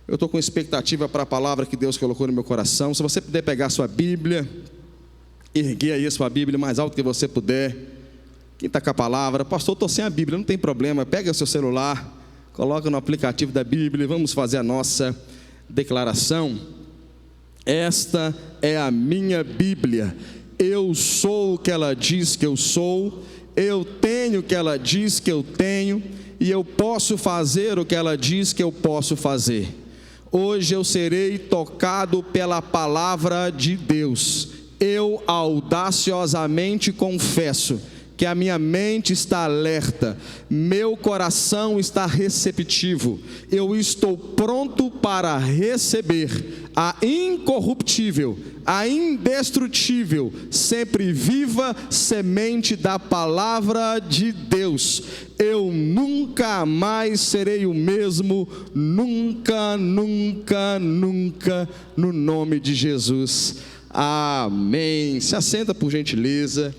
Eu estou com expectativa para a palavra que Deus colocou no meu coração. Se você puder pegar a sua Bíblia, erguer aí a sua Bíblia mais alto que você puder. Quem está com a palavra? Pastor, estou sem a Bíblia, não tem problema. Pega o seu celular, coloca no aplicativo da Bíblia e vamos fazer a nossa declaração. Esta é a minha Bíblia. Eu sou o que ela diz que eu sou. Eu tenho o que ela diz que eu tenho. E eu posso fazer o que ela diz que eu posso fazer. Hoje eu serei tocado pela palavra de Deus. Eu audaciosamente confesso que a minha mente está alerta, meu coração está receptivo, eu estou pronto para receber a incorruptível, a indestrutível, sempre viva semente da palavra de Deus. Eu nunca mais serei o mesmo, nunca, nunca, nunca, no nome de Jesus. Amém. Se assenta por gentileza.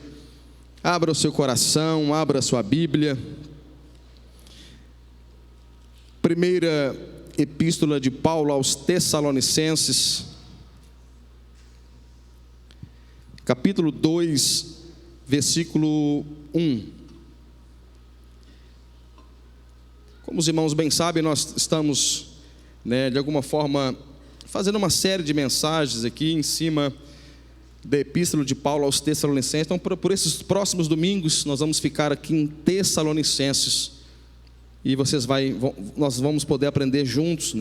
Abra o seu coração, abra a sua Bíblia. Primeira epístola de Paulo aos Tessalonicenses, capítulo 2, versículo 1. Como os irmãos bem sabem, nós estamos, de alguma forma, fazendo uma série de mensagens aqui em cima da epístola de Paulo aos Tessalonicenses. Então, por esses próximos domingos, nós vamos ficar aqui em Tessalonicenses. E nós vamos poder aprender juntos,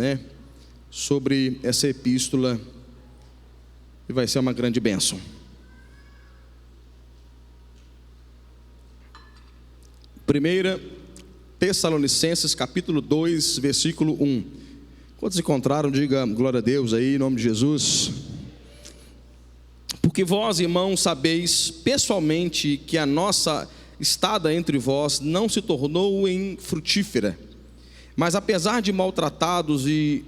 sobre essa epístola. E vai ser uma grande bênção. Primeira Tessalonicenses, capítulo 2, versículo 1. Quantos encontraram, diga glória a Deus aí, em nome de Jesus. Porque vós, irmãos, sabeis pessoalmente que a nossa estada entre vós não se tornou infrutífera. Mas apesar de maltratados e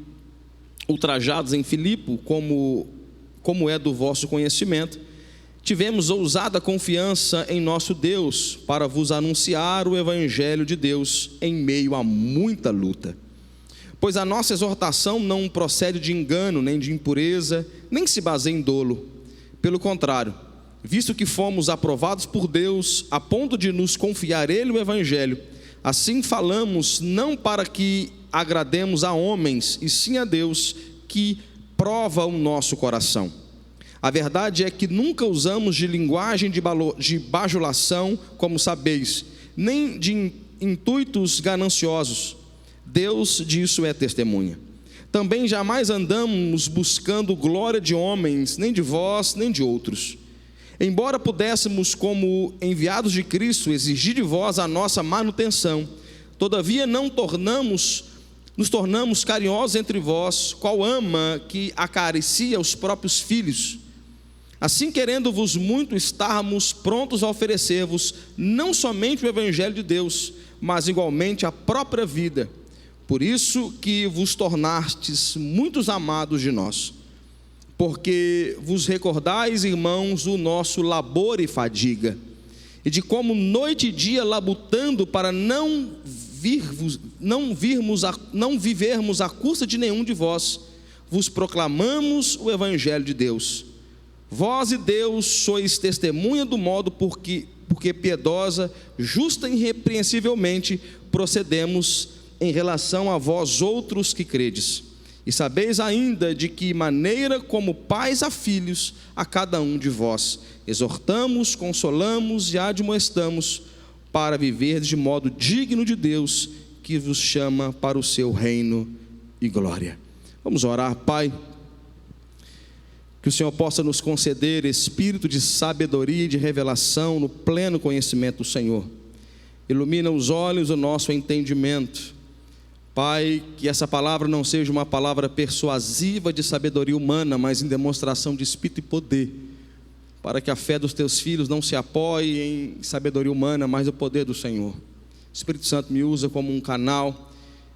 ultrajados em Filipe, como é do vosso conhecimento, tivemos ousada confiança em nosso Deus para vos anunciar o Evangelho de Deus em meio a muita luta. Pois a nossa exortação não procede de engano, nem de impureza, nem se baseia em dolo. Pelo contrário, visto que fomos aprovados por Deus a ponto de nos confiar Ele o Evangelho, assim falamos não para que agrademos a homens, e sim a Deus que prova o nosso coração. A verdade é que nunca usamos de linguagem de bajulação, como sabeis, nem de intuitos gananciosos. Deus disso é testemunha. Também jamais andamos buscando glória de homens, nem de vós, nem de outros. Embora pudéssemos, como enviados de Cristo, exigir de vós a nossa manutenção, todavia nos tornamos carinhosos entre vós, qual ama que acaricia os próprios filhos. Assim, querendo-vos muito, estarmos prontos a oferecer-vos não somente o Evangelho de Deus, mas igualmente a própria vida. Por isso que vos tornastes muitos amados de nós, porque vos recordais, irmãos, o nosso labor e fadiga, e de como noite e dia labutando para não vivermos à custa de nenhum de vós, vos proclamamos o Evangelho de Deus. Vós e Deus sois testemunha do modo porque piedosa, justa e irrepreensivelmente procedemos em relação a vós outros que credes. E sabeis ainda de que maneira, como pais a filhos, a cada um de vós exortamos, consolamos e admoestamos para viver de modo digno de Deus, que vos chama para o seu reino e glória. Vamos orar. Pai, que o Senhor possa nos conceder espírito de sabedoria e de revelação no pleno conhecimento do Senhor. Ilumina os olhos do nosso entendimento. Pai, que essa palavra não seja uma palavra persuasiva de sabedoria humana, mas em demonstração de espírito e poder, para que a fé dos teus filhos não se apoie em sabedoria humana, mas no poder do Senhor. Espírito Santo, me usa como um canal.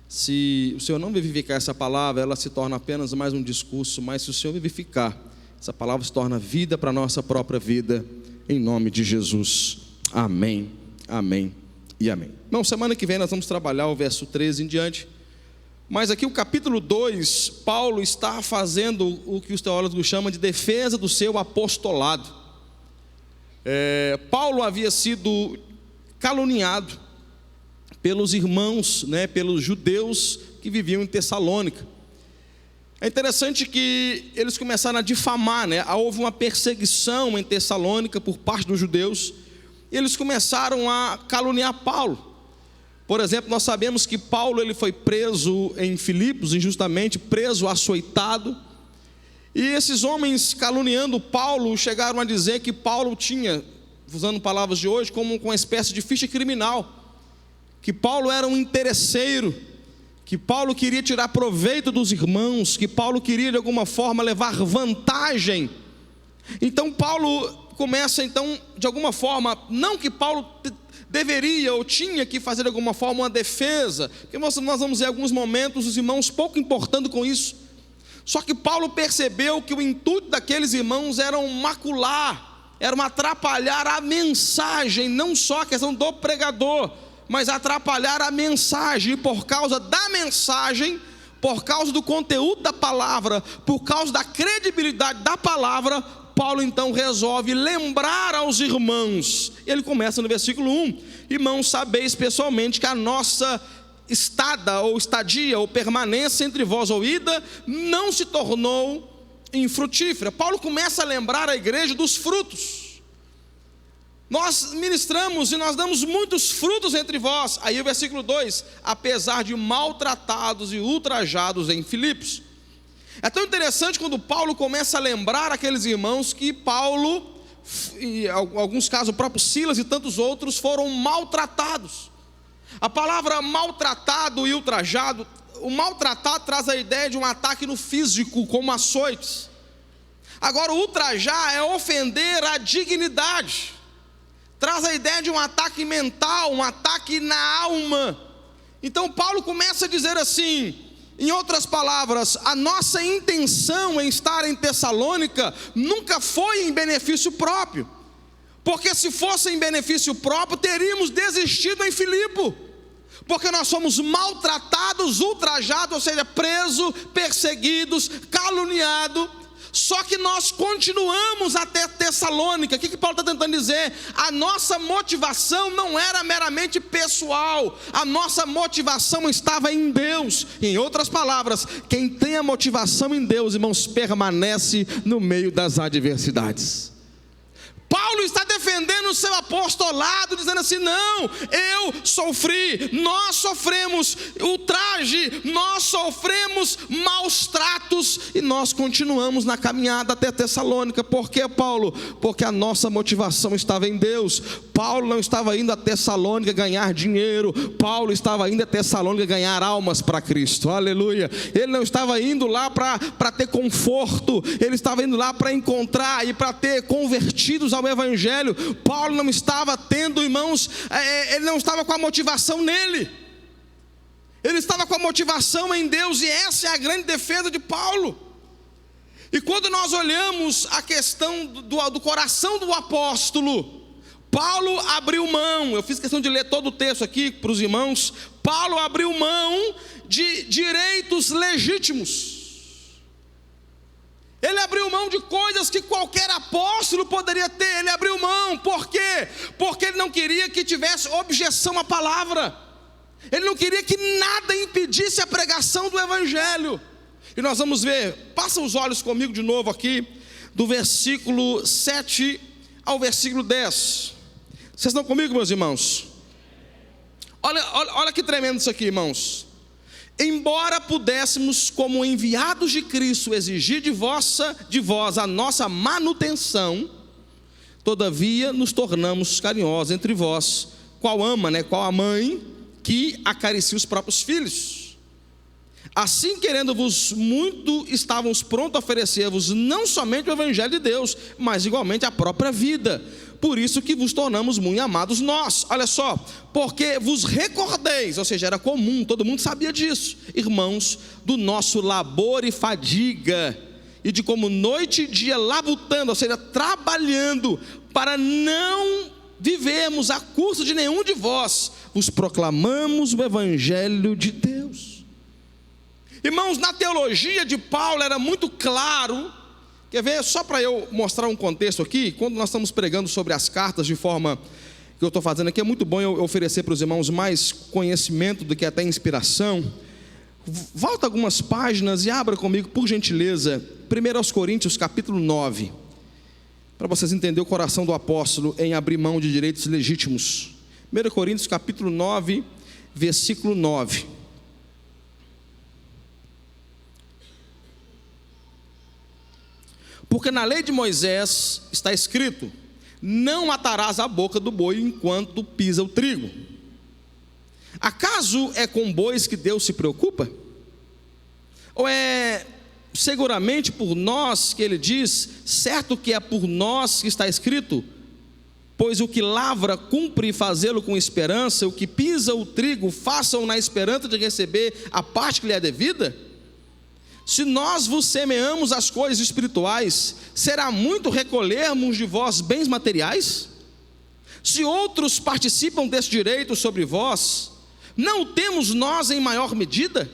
Se o Senhor não vivificar essa palavra, ela se torna apenas mais um discurso, mas se o Senhor vivificar, essa palavra se torna vida para a nossa própria vida, em nome de Jesus. Amém, amém e amém. Não, semana que vem nós vamos trabalhar o verso 13 em diante. Mas aqui o capítulo 2, Paulo está fazendo o que os teólogos chamam de defesa do seu apostolado. Paulo havia sido caluniado pelos irmãos, pelos judeus que viviam em Tessalônica. É interessante que eles começaram a difamar, houve uma perseguição em Tessalônica por parte dos judeus, e eles começaram a caluniar Paulo. Por exemplo, nós sabemos que Paulo ele foi preso em Filipos, injustamente, preso, açoitado, e esses homens caluniando Paulo chegaram a dizer que Paulo tinha, usando palavras de hoje, como uma espécie de ficha criminal, que Paulo era um interesseiro, que Paulo queria tirar proveito dos irmãos, que Paulo queria de alguma forma levar vantagem. Então Paulo começa de alguma forma, não que Paulo deveria ou tinha que fazer de alguma forma uma defesa, porque nós vamos ver em alguns momentos os irmãos pouco importando com isso. Só que Paulo percebeu que o intuito daqueles irmãos era macular, era atrapalhar a mensagem, não só a questão do pregador, mas atrapalhar a mensagem. E por causa da mensagem, por causa do conteúdo da palavra, por causa da credibilidade da palavra, Paulo então resolve lembrar aos irmãos. Ele começa no versículo 1: irmãos, sabeis pessoalmente que a nossa estadia ou permanência entre vós ou ida não se tornou infrutífera. Paulo começa a lembrar a igreja dos frutos. Nós ministramos e nós damos muitos frutos entre vós. Aí o versículo 2: apesar de maltratados e ultrajados em Filipos. É tão interessante quando Paulo começa a lembrar aqueles irmãos que Paulo, e em alguns casos o próprio Silas e tantos outros, foram maltratados. A palavra maltratado e ultrajado, o maltratado traz a ideia de um ataque no físico, como açoites. Agora o ultrajar é ofender a dignidade, traz a ideia de um ataque mental, um ataque na alma. Então Paulo começa a dizer assim, em outras palavras, a nossa intenção em estar em Tessalônica nunca foi em benefício próprio, porque se fosse em benefício próprio, teríamos desistido em Filipe, porque nós somos maltratados, ultrajados, ou seja, presos, perseguidos, caluniados. Só que nós continuamos até Tessalônica. O que Paulo está tentando dizer? A nossa motivação não era meramente pessoal, a nossa motivação estava em Deus. Em outras palavras, quem tem a motivação em Deus, irmãos, permanece no meio das adversidades. Paulo está defendendo o seu apostolado, dizendo assim: não, eu sofri, nós sofremos ultraje, nós sofremos maus tratos, e nós continuamos na caminhada até Tessalônica. Por quê, Paulo? Porque a nossa motivação estava em Deus. Paulo não estava indo a Tessalônica ganhar dinheiro, Paulo estava indo a Tessalônica ganhar almas para Cristo, aleluia. Ele não estava indo lá para ter conforto, ele estava indo lá para encontrar e para ter convertidos ao Evangelho. Paulo não estava tendo, irmãos, ele não estava com a motivação nele, ele estava com a motivação em Deus, e essa é a grande defesa de Paulo. E quando nós olhamos a questão do coração do apóstolo, Paulo abriu mão, eu fiz questão de ler todo o texto aqui para os irmãos. Paulo abriu mão de direitos legítimos, ele abriu mão de coisas que qualquer apóstolo poderia ter. Ele abriu mão, por quê? Porque ele não queria que tivesse objeção à palavra, ele não queria que nada impedisse a pregação do Evangelho. E nós vamos ver, passa os olhos comigo de novo aqui, do versículo 7 ao versículo 10. Vocês estão comigo, meus irmãos? Olha que tremendo isso aqui, irmãos. Embora pudéssemos, como enviados de Cristo, exigir de vós a nossa manutenção, todavia nos tornamos carinhosos entre vós, qual ama, qual a mãe que acaricia os próprios filhos. Assim, querendo-vos muito, estávamos prontos a oferecer-vos não somente o Evangelho de Deus, mas igualmente a própria vida. Por isso que vos tornamos muito amados nós. Olha só, porque vos recordeis, ou seja, era comum, todo mundo sabia disso, irmãos, do nosso labor e fadiga, e de como noite e dia labutando, ou seja, trabalhando, para não vivermos a custo de nenhum de vós, vos proclamamos o Evangelho de Deus. Irmãos, na teologia de Paulo era muito claro. Quer ver? Só para eu mostrar um contexto aqui, quando nós estamos pregando sobre as cartas de forma que eu estou fazendo aqui, é muito bom eu oferecer para os irmãos mais conhecimento do que até inspiração. Volta algumas páginas e abra comigo, por gentileza, 1 Coríntios capítulo 9, para vocês entenderem o coração do apóstolo em abrir mão de direitos legítimos. 1 Coríntios capítulo 9, versículo 9. Porque na lei de Moisés está escrito: não atarás a boca do boi enquanto pisa o trigo. Acaso é com bois que Deus se preocupa? Ou é seguramente por nós que ele diz, certo que é por nós que está escrito: pois o que lavra cumpre fazê-lo com esperança, o que pisa o trigo façam na esperança de receber a parte que lhe é devida? Se nós vos semeamos as coisas espirituais, será muito recolhermos de vós bens materiais? Se outros participam desse direito sobre vós, não o temos nós em maior medida?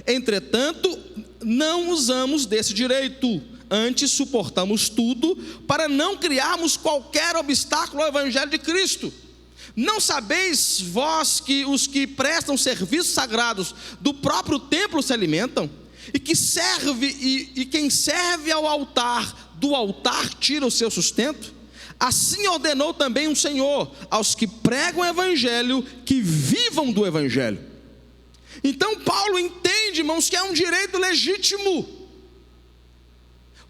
Entretanto, não usamos desse direito, antes suportamos tudo, para não criarmos qualquer obstáculo ao evangelho de Cristo. Não sabeis vós que os que prestam serviços sagrados do próprio templo se alimentam? E quem serve ao altar, do altar tira o seu sustento? Assim ordenou também o Senhor aos que pregam o evangelho, que vivam do evangelho. Então Paulo entende, irmãos, que é um direito legítimo.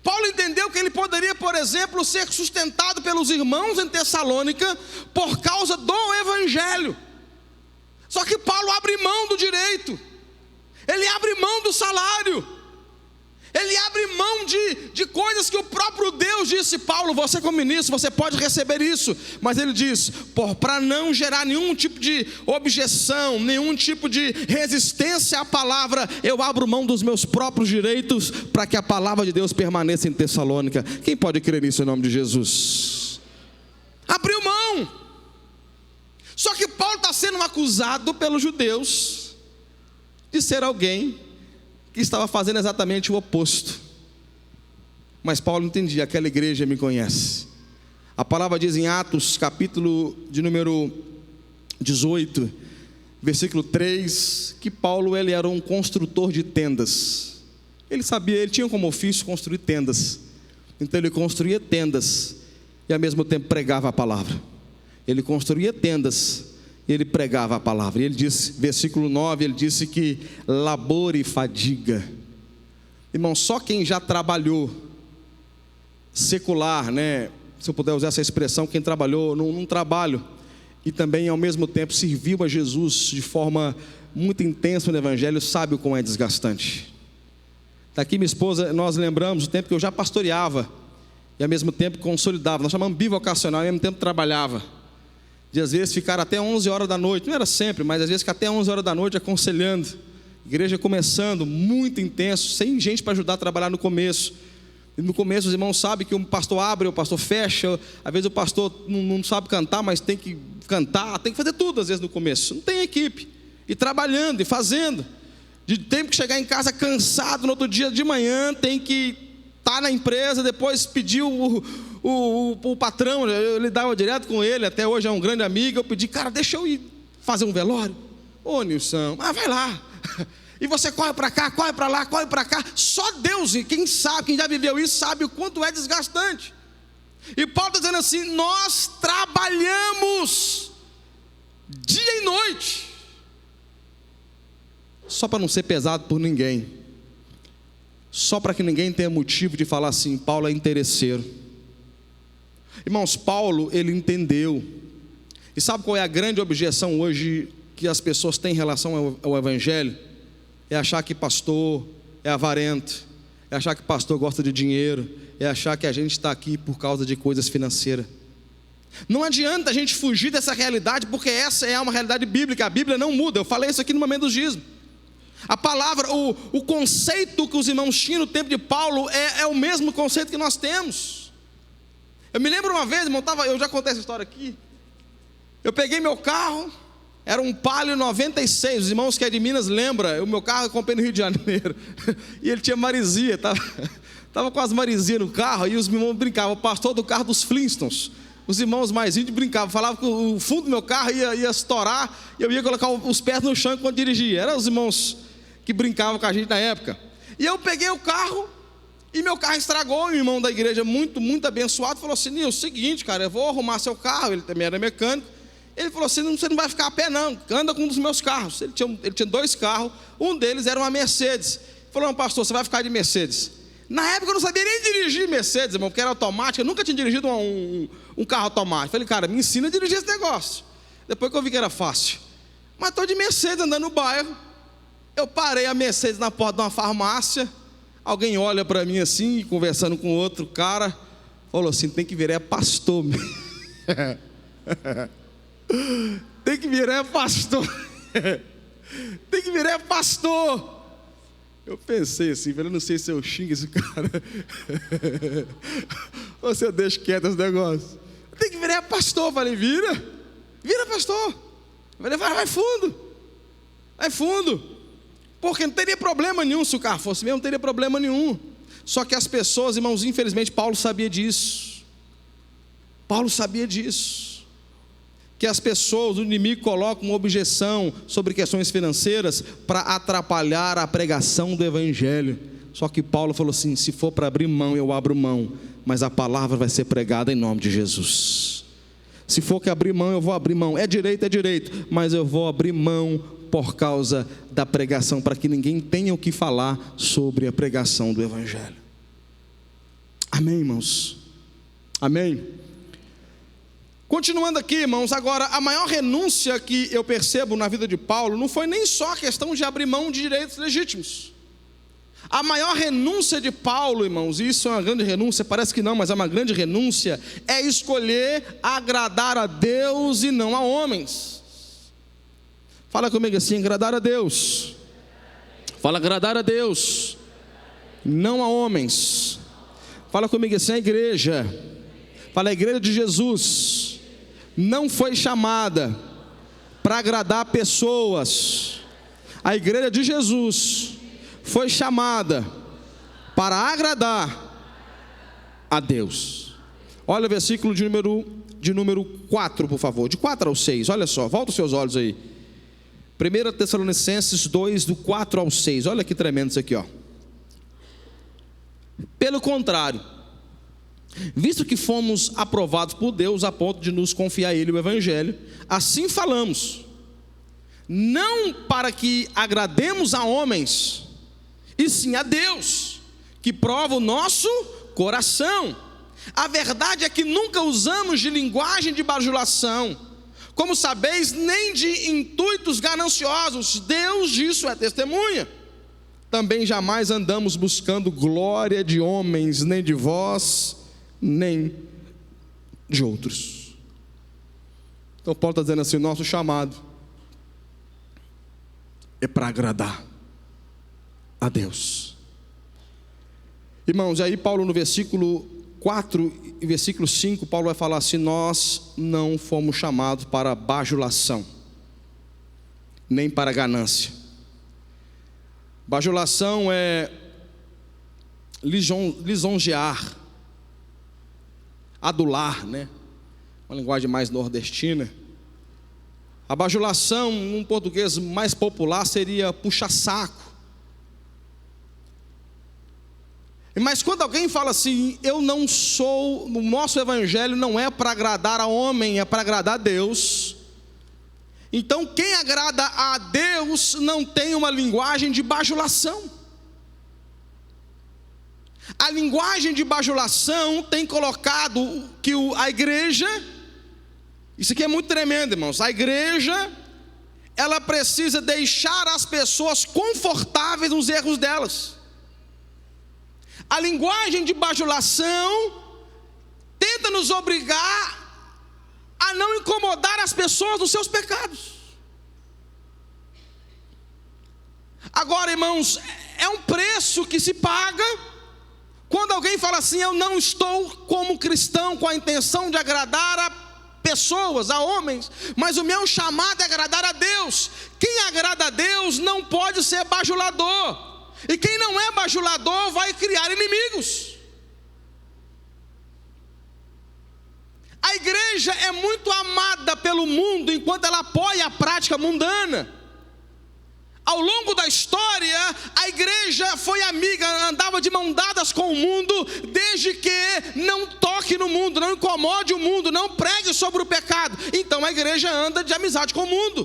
Paulo entendeu que ele poderia, por exemplo, ser sustentado pelos irmãos em Tessalônica por causa do evangelho. Só que Paulo abre mão do direito, ele abre mão do salário, ele abre mão de coisas que o próprio Deus disse: Paulo, você como ministro, você pode receber isso. Mas ele diz, para não gerar nenhum tipo de objeção, nenhum tipo de resistência à palavra, eu abro mão dos meus próprios direitos, para que a palavra de Deus permaneça em Tessalônica. Quem pode crer nisso em nome de Jesus? Abriu mão. Só que Paulo está sendo acusado pelos judeus de ser alguém que estava fazendo exatamente o oposto. Mas Paulo entendia, aquela igreja me conhece. A palavra diz em Atos, capítulo de número 18, versículo 3, que Paulo ele era um construtor de tendas. Ele sabia, ele tinha como ofício construir tendas. Então ele construía tendas e ao mesmo tempo pregava a palavra. Ele construía tendas e ele pregava a palavra. E ele disse, versículo 9, ele disse que labor e fadiga. Irmão, só quem já trabalhou secular, né? Se eu puder usar essa expressão, quem trabalhou num trabalho e também ao mesmo tempo serviu a Jesus de forma muito intensa no evangelho, sabe o quão é desgastante. Daqui minha esposa, nós lembramos o tempo que eu já pastoreava e ao mesmo tempo consolidava. Nós chamamos bivocacional e ao mesmo tempo trabalhava. De às vezes ficar até 11 horas da noite, não era sempre, mas às vezes ficar até 11 horas da noite aconselhando. Igreja começando, muito intenso, sem gente para ajudar a trabalhar no começo. E no começo os irmãos sabem que o pastor abre, o pastor fecha. Às vezes o pastor não sabe cantar, mas tem que cantar, tem que fazer tudo às vezes no começo. Não tem equipe. E trabalhando, e fazendo. Tem que chegar em casa cansado no outro dia de manhã, tem que estar na empresa, depois pedir o patrão, eu lidava direto com ele, até hoje é um grande amigo. Eu pedi, cara, deixa eu ir fazer um velório. Ô Nilson, vai lá. E você corre para cá, corre para lá, corre para cá. Só Deus, e quem sabe, quem já viveu isso, sabe o quanto é desgastante. E Paulo está dizendo assim: nós trabalhamos dia e noite, só para não ser pesado por ninguém, só para que ninguém tenha motivo de falar assim, Paulo é interesseiro. Irmãos, Paulo, ele entendeu. E sabe qual é a grande objeção hoje que as pessoas têm em relação ao evangelho? É achar que pastor é avarento, é achar que pastor gosta de dinheiro, é achar que a gente está aqui por causa de coisas financeiras. Não adianta a gente fugir dessa realidade, porque essa é uma realidade bíblica. A Bíblia não muda. Eu falei isso aqui no momento do dízimo. A palavra, o conceito que os irmãos tinham no tempo de Paulo é o mesmo conceito que nós temos. Eu me lembro uma vez, irmão, eu já contei essa história aqui. Eu peguei meu carro, Era um Palio 96, os irmãos que é de Minas lembram, o meu carro eu comprei no Rio de Janeiro, e ele tinha maresia, estava com as maresias no carro, e os irmãos brincavam, o pastor do carro dos Flintstones, os irmãos mais índios brincavam, falavam que o fundo do meu carro ia estourar, e eu ia colocar os pés no chão quando dirigia. Eram os irmãos que brincavam com a gente na época. E eu peguei o carro, e meu carro estragou. E o irmão da igreja, muito, muito abençoado, falou assim: Nil, é o seguinte, cara, eu vou arrumar seu carro. Ele também era mecânico. Ele falou assim: você não vai ficar a pé não, anda com um dos meus carros. Ele tinha 2 carros, um deles era uma Mercedes. Ele falou: não, pastor, você vai ficar de Mercedes. Na época eu não sabia nem dirigir Mercedes, irmão, porque era automática. Eu nunca tinha dirigido um carro automático. Falei: cara, me ensina a dirigir esse negócio. Depois que eu vi que era fácil. Mas estou de Mercedes andando no bairro. Eu parei a Mercedes na porta de uma farmácia. Alguém olha para mim assim, conversando com outro cara, falou assim: tem que virar pastor. Tem que virar pastor. Tem que virar pastor. Eu pensei assim, eu não sei se eu xingo esse cara ou se eu deixo quieto esse negócio. Tem que virar pastor. Eu falei: vira pastor. Eu falei: vai fundo. Vai fundo. Porque não teria problema nenhum se o carro fosse mesmo, não teria problema nenhum. Só que as pessoas, irmãos, infelizmente Paulo sabia disso. Paulo sabia disso. Que as pessoas, o inimigo coloca uma objeção sobre questões financeiras para atrapalhar a pregação do evangelho. Só que Paulo falou assim: se for para abrir mão, eu abro mão, mas a palavra vai ser pregada em nome de Jesus. Se for que abrir mão, eu vou abrir mão. É direito, mas eu vou abrir mão por causa da pregação, para que ninguém tenha o que falar sobre a pregação do evangelho. Amém, irmãos? Amém? Continuando aqui, irmãos, agora a maior renúncia que eu percebo na vida de Paulo não foi nem só a questão de abrir mão de direitos legítimos. A maior renúncia de Paulo, irmãos, e isso é uma grande renúncia, parece que não, mas é uma grande renúncia, é escolher agradar a Deus e não a homens. Fala comigo assim: agradar a Deus. Fala: agradar a Deus, não a homens. Fala comigo assim: a igreja. Fala: a igreja de Jesus não foi chamada para agradar pessoas. A igreja de Jesus foi chamada para agradar a Deus. Olha o versículo de número 4, por favor, de 4 ao 6, olha só, volta os seus olhos aí. 1 Tessalonicenses 2, do 4 ao 6, olha que tremendo isso aqui, ó. Pelo contrário, visto que fomos aprovados por Deus a ponto de nos confiar a Ele o Evangelho, assim falamos, não para que agrademos a homens, e sim a Deus, que prova o nosso coração. A verdade é que nunca usamos de linguagem de bajulação, como sabeis, nem de intuitos gananciosos. Deus disso é testemunha. Também jamais andamos buscando glória de homens, nem de vós, nem de outros. Então Paulo está dizendo assim: o nosso chamado é para agradar a Deus. Irmãos, e aí Paulo no versículo 4 e versículo 5, Paulo vai falar assim: nós não fomos chamados para bajulação, nem para ganância. Bajulação é lisonjear, adular, né? Uma linguagem mais nordestina. A bajulação, num português mais popular, seria puxa-saco. Mas quando alguém fala assim: eu não sou, o nosso evangelho não é para agradar a homem, é para agradar a Deus. Então quem agrada a Deus não tem uma linguagem de bajulação. A linguagem de bajulação tem colocado que a igreja, isso aqui é muito tremendo, irmãos, a igreja, ela precisa deixar as pessoas confortáveis nos erros delas. A linguagem de bajulação tenta nos obrigar a não incomodar as pessoas nos seus pecados. Agora, irmãos, é um preço que se paga quando alguém fala assim: eu não estou como cristão com a intenção de agradar a pessoas, a homens, mas o meu chamado é agradar a Deus. Quem agrada a Deus não pode ser bajulador, e quem não é bajulador vai criar inimigos. A igreja é muito amada pelo mundo enquanto ela apoia a prática mundana. Ao longo da história, a igreja foi amiga, andava de mão dadas com o mundo, desde que não toque no mundo, não incomode o mundo, não pregue sobre o pecado. Então a igreja anda de amizade com o mundo.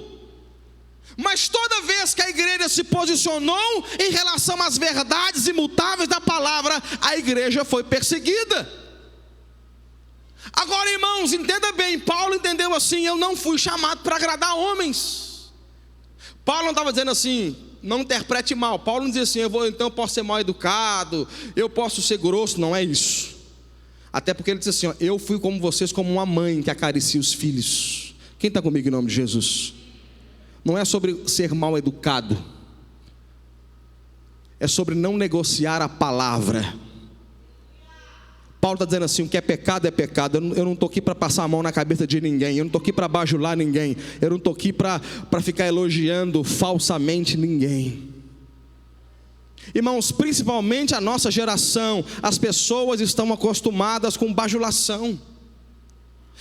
Mas toda vez que a igreja se posicionou em relação às verdades imutáveis da palavra, a igreja foi perseguida. Agora, irmãos, entenda bem, Paulo entendeu assim: eu não fui chamado para agradar homens. Paulo não estava dizendo assim, não interprete mal. Paulo não dizia assim, então eu posso ser mal educado, eu posso ser grosso. Não é isso. Até porque ele disse assim, eu fui como vocês, como uma mãe que acaricia os filhos. Quem está comigo em nome de Jesus? Não é sobre ser mal educado, é sobre não negociar a palavra. Paulo está dizendo assim, o que é pecado é pecado. Eu não estou aqui para passar a mão na cabeça de ninguém, eu não estou aqui para bajular ninguém, eu não estou aqui para ficar elogiando falsamente ninguém. Irmãos, principalmente a nossa geração, as pessoas estão acostumadas com bajulação.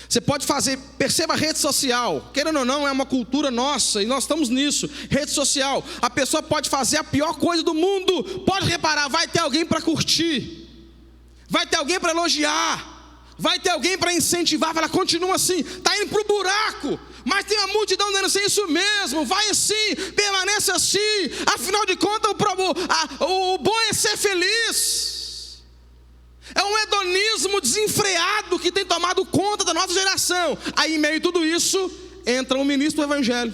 Você pode fazer, perceba a rede social, querendo ou não, é uma cultura nossa, e nós estamos nisso. Rede social, a pessoa pode fazer a pior coisa do mundo, pode reparar, vai ter alguém para curtir, vai ter alguém para elogiar, vai ter alguém para incentivar. Fala, continua assim, está indo para o buraco, mas tem uma multidão dizendo assim, isso mesmo, vai assim, permanece assim, afinal de contas o bom é ser feliz. É um hedonismo desenfreado que tem tomado conta da nossa geração. Aí em meio a tudo isso, entra um ministro do evangelho,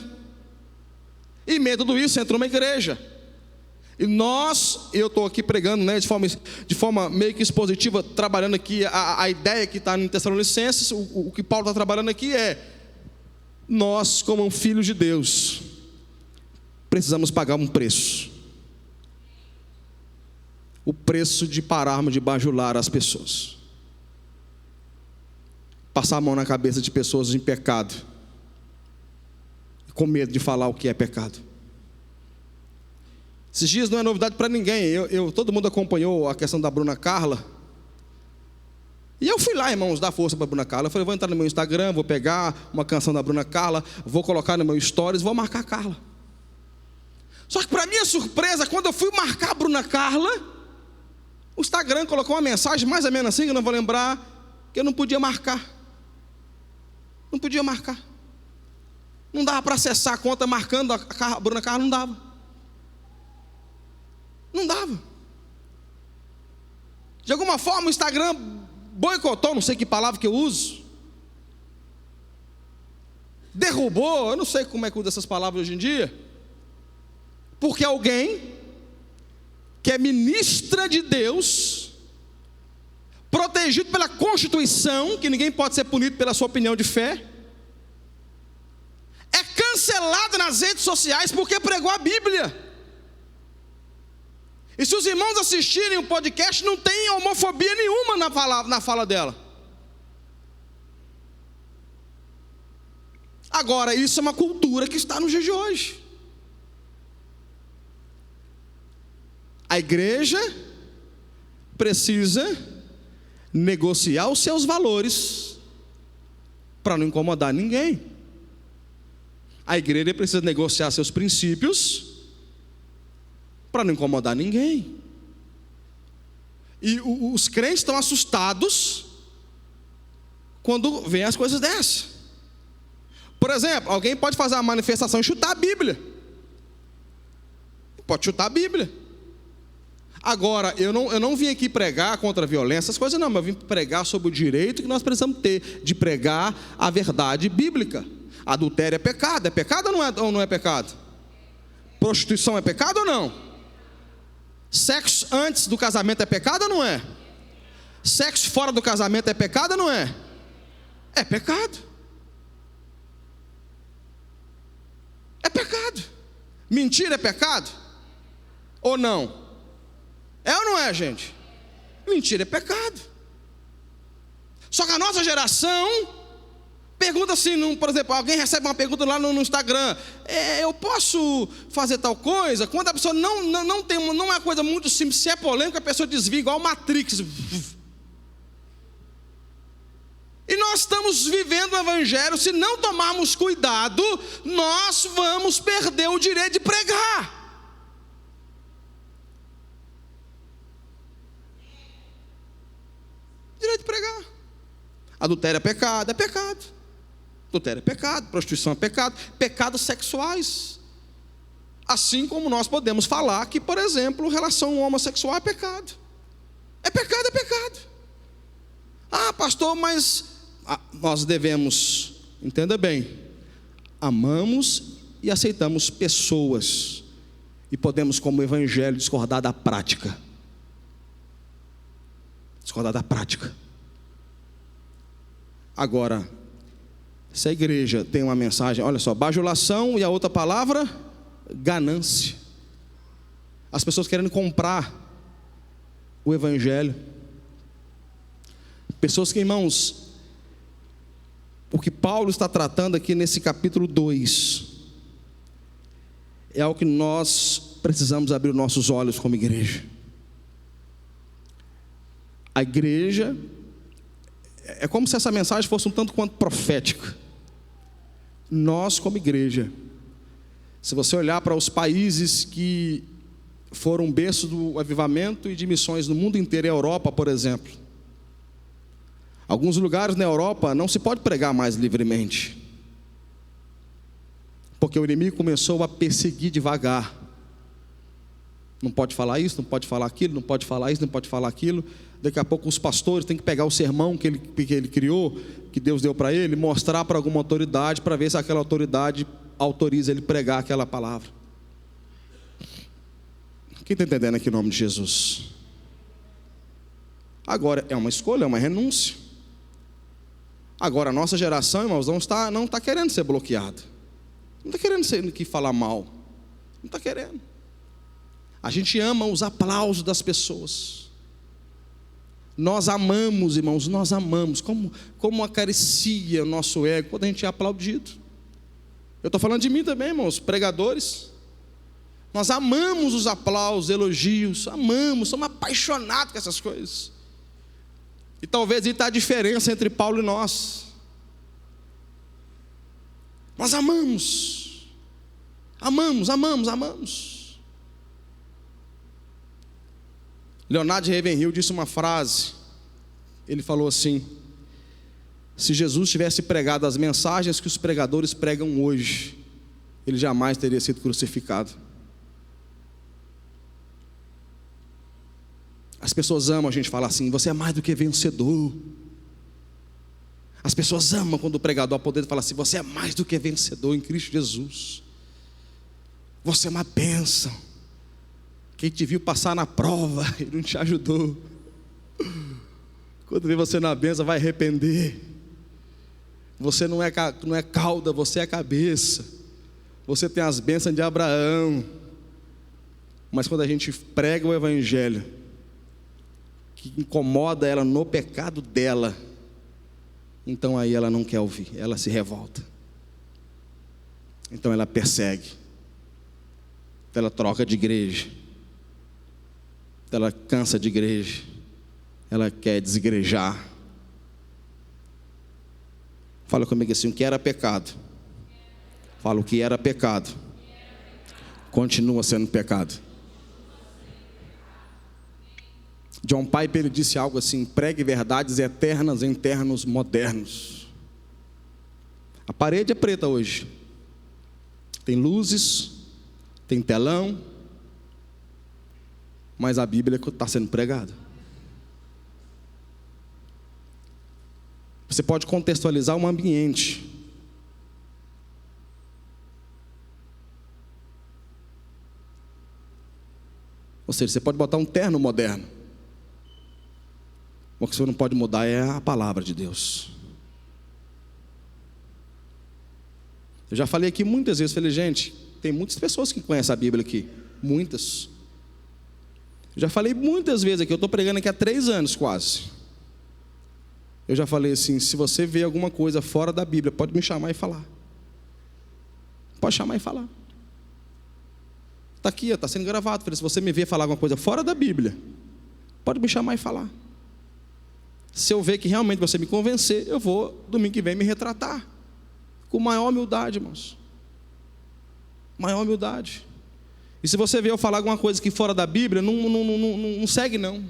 em meio a tudo isso entra uma igreja. E eu estou aqui pregando, né, de forma meio que expositiva, trabalhando aqui a ideia que está em Tessalonicenses. O que Paulo está trabalhando aqui é: nós, como filhos de Deus, precisamos pagar um preço. O preço de pararmos de bajular as pessoas, passar a mão na cabeça de pessoas em pecado, com medo de falar o que é pecado. Esses dias não é novidade para ninguém, todo mundo acompanhou a questão da Bruna Carla, e eu fui lá, irmãos, dar força para a Bruna Carla. Eu falei, vou entrar no meu Instagram, vou pegar uma canção da Bruna Carla, vou colocar no meu stories, vou marcar a Carla. Só que para minha surpresa, quando eu fui marcar a Bruna Carla, o Instagram colocou uma mensagem mais ou menos assim, que eu não vou lembrar, que eu não podia marcar. Não podia marcar. Não dava para acessar a conta marcando a Bruna Carla, não dava. Não dava. De alguma forma o Instagram boicotou, não sei que palavra que eu uso, derrubou, eu não sei como é que usa essas palavras hoje em dia, porque alguém que é ministra de Deus, protegido pela Constituição, que ninguém pode ser punido pela sua opinião de fé, é cancelado nas redes sociais porque pregou a Bíblia. E se os irmãos assistirem o podcast, não tem homofobia nenhuma na fala dela. Agora, isso é uma cultura que está nos dias de hoje. A igreja precisa negociar os seus valores para não incomodar ninguém. A igreja precisa negociar seus princípios para não incomodar ninguém. E os crentes estão assustados quando vem as coisas dessas. Por exemplo, alguém pode fazer uma manifestação e chutar a Bíblia. Pode chutar a Bíblia. Agora, eu não vim aqui pregar contra a violência, essas coisas não, mas eu vim pregar sobre o direito que nós precisamos ter de pregar a verdade bíblica. Adultério é pecado ou não é pecado? Prostituição é pecado ou não? Sexo antes do casamento é pecado ou não é? Sexo fora do casamento é pecado ou não é? É pecado. É pecado. Mentira é pecado? Ou não? É ou não é, gente? Mentira é pecado. Só que a nossa geração Pergunta assim, por exemplo, alguém recebe uma pergunta lá no Instagram, eu posso fazer tal coisa? Quando a pessoa não é uma coisa muito simples, se é polêmica, a pessoa desvia igual Matrix. E nós estamos vivendo o evangelho, se não tomarmos cuidado, nós vamos perder o direito de pregar. Direito de pregar. Adultério é pecado, é pecado. Adultério é pecado, prostituição é pecado, pecados sexuais. Assim como nós podemos falar que, por exemplo, relação homossexual é pecado. É pecado, é pecado. Ah, pastor, mas nós devemos, entenda bem, amamos e aceitamos pessoas. E podemos, como evangelho, discordar da prática. Discordar da prática. Agora, se a igreja tem uma mensagem, olha só, bajulação e a outra palavra, ganância. As pessoas querendo comprar o evangelho. Pessoas que, irmãos, o que Paulo está tratando aqui nesse capítulo 2, é algo que nós precisamos abrir os nossos olhos como igreja. A igreja, é como se essa mensagem fosse um tanto quanto profética. Nós como igreja, se você olhar para os países que foram berço do avivamento e de missões no mundo inteiro, a Europa, por exemplo, alguns lugares na Europa não se pode pregar mais livremente, porque o inimigo começou a perseguir devagar. Não pode falar isso, não pode falar aquilo, não pode falar isso, não pode falar aquilo. Daqui a pouco os pastores têm que pegar o sermão que ele criou, que Deus deu para ele, mostrar para alguma autoridade, para ver se aquela autoridade autoriza ele pregar aquela palavra. Quem está entendendo aqui em nome de Jesus? Agora, é uma escolha, é uma renúncia. Agora, a nossa geração, irmãos, não está querendo ser bloqueada. Não está querendo ser que falar mal. Não está querendo. A gente ama os aplausos das pessoas. Nós amamos, irmãos, nós amamos. Como acaricia o nosso ego quando a gente é aplaudido. Eu estou falando de mim também, irmãos, pregadores. Nós amamos os aplausos, elogios, amamos, somos apaixonados com essas coisas. E talvez aí está a diferença entre Paulo e nós. Nós amamos. Amamos. Leonardo Ravenhill disse uma frase. Ele falou assim: se Jesus tivesse pregado as mensagens que os pregadores pregam hoje, ele jamais teria sido crucificado. As pessoas amam a gente falar assim: você é mais do que vencedor. As pessoas amam quando o pregador poder falar assim: você é mais do que vencedor em Cristo Jesus. Você é uma bênção. Quem te viu passar na prova, ele não te ajudou. Quando vê você na bênção, vai arrepender. Você não é cauda, você é cabeça. Você tem as bênçãos de Abraão. Mas quando a gente prega o evangelho, que incomoda ela no pecado dela, então aí ela não quer ouvir, ela se revolta. Então ela persegue. Ela troca de igreja. Ela cansa de igreja. Ela quer desigrejar. Fala comigo assim: o que era pecado? Fala, o que era pecado continua sendo pecado. John Piper, ele disse algo assim: pregue verdades eternas em termos modernos. A parede é preta hoje. Tem luzes, tem telão, mas a Bíblia está sendo pregada. Você pode contextualizar um ambiente. Ou seja, você pode botar um terno moderno. O que você não pode mudar é a palavra de Deus. Eu já falei aqui muitas vezes, falei, gente, tem muitas pessoas que conhecem a Bíblia aqui. Muitas. Eu já falei muitas vezes aqui, eu estou pregando aqui há 3 anos quase. Eu já falei assim: se você vê alguma coisa fora da Bíblia, pode me chamar e falar. Pode chamar e falar. Está aqui, está sendo gravado. Falei, se você me ver falar alguma coisa fora da Bíblia, pode me chamar e falar. Se eu ver que realmente você me convencer, eu vou domingo que vem me retratar. Com maior humildade, irmãos. Maior humildade. E se você ver eu falar alguma coisa aqui fora da Bíblia, não segue não.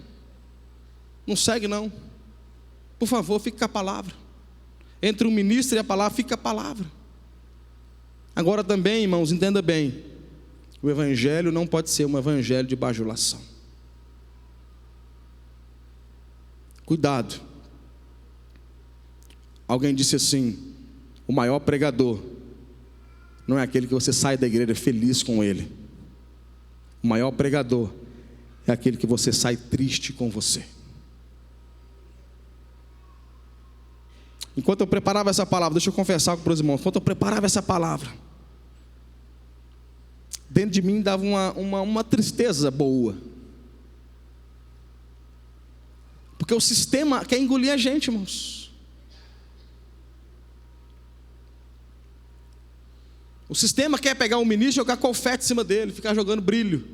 Não segue não. Por favor, fique com a palavra. Entre o ministro e a palavra, fica a palavra. Agora também, irmãos, entenda bem. O evangelho não pode ser um evangelho de bajulação. Cuidado. Alguém disse assim: o maior pregador não é aquele que você sai da igreja feliz com ele. O maior pregador é aquele que você sai triste com você. Enquanto eu preparava essa palavra, deixa eu confessar para os irmãos, enquanto eu preparava essa palavra, dentro de mim dava uma tristeza boa. Porque o sistema quer engolir a gente, irmãos. O sistema quer pegar um ministro e jogar confete em cima dele, ficar jogando brilho.